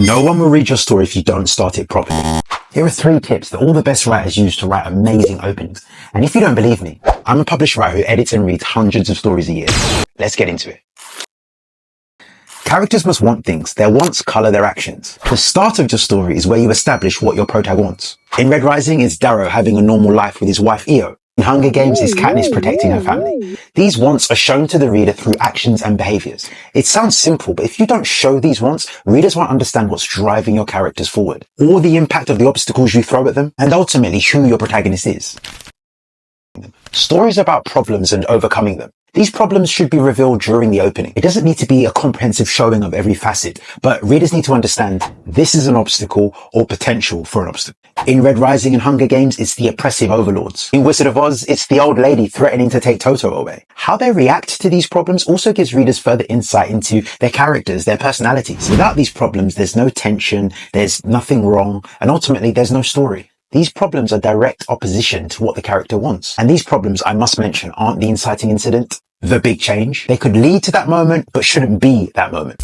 No one will read your story if you don't start it properly. Here are 3 tips that all the best writers use to write amazing openings. And if you don't believe me, I'm a published writer who edits and reads hundreds of stories a year. Let's get into it. Characters must want things. Their wants color their actions. The start of your story is where you establish what your protagonist wants. In Red Rising, it's Darrow having a normal life with his wife Io. In Hunger Games, it's Katniss protecting her family. These wants are shown to the reader through actions and behaviors. It sounds simple, but if you don't show these wants, readers won't understand what's driving your characters forward, or the impact of the obstacles you throw at them, and ultimately who your protagonist is. Stories about problems and overcoming them. These problems should be revealed during the opening. It doesn't need to be a comprehensive showing of every facet, but readers need to understand this is an obstacle or potential for an obstacle. In Red Rising and Hunger Games, it's the oppressive overlords. In Wizard of Oz, it's the old lady threatening to take Toto away. How they react to these problems also gives readers further insight into their characters, their personalities. Without these problems, there's no tension, there's nothing wrong, and ultimately there's no story. These problems are direct opposition to what the character wants. And these problems, I must mention, aren't the inciting incident, the big change. They could lead to that moment, but shouldn't be that moment.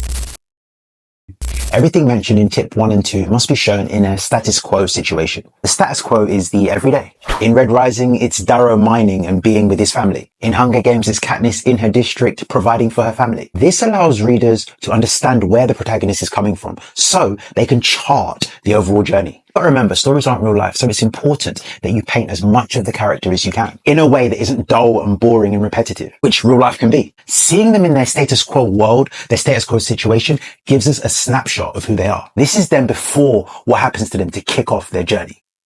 Everything mentioned in tip 1 and 2 must be shown in a status quo situation. The status quo is the everyday. In Red Rising, it's Darrow mining and being with his family. In Hunger Games, it's Katniss in her district providing for her family. This allows readers to understand where the protagonist is coming from, so they can chart the overall journey. But remember, stories aren't real life, so it's important that you paint as much of the character as you can, in a way that isn't dull and boring and repetitive, which real life can be. Seeing them in their status quo world, their status quo situation, gives us a snapshot of who they are. This is them before what happens to them to kick off their journey.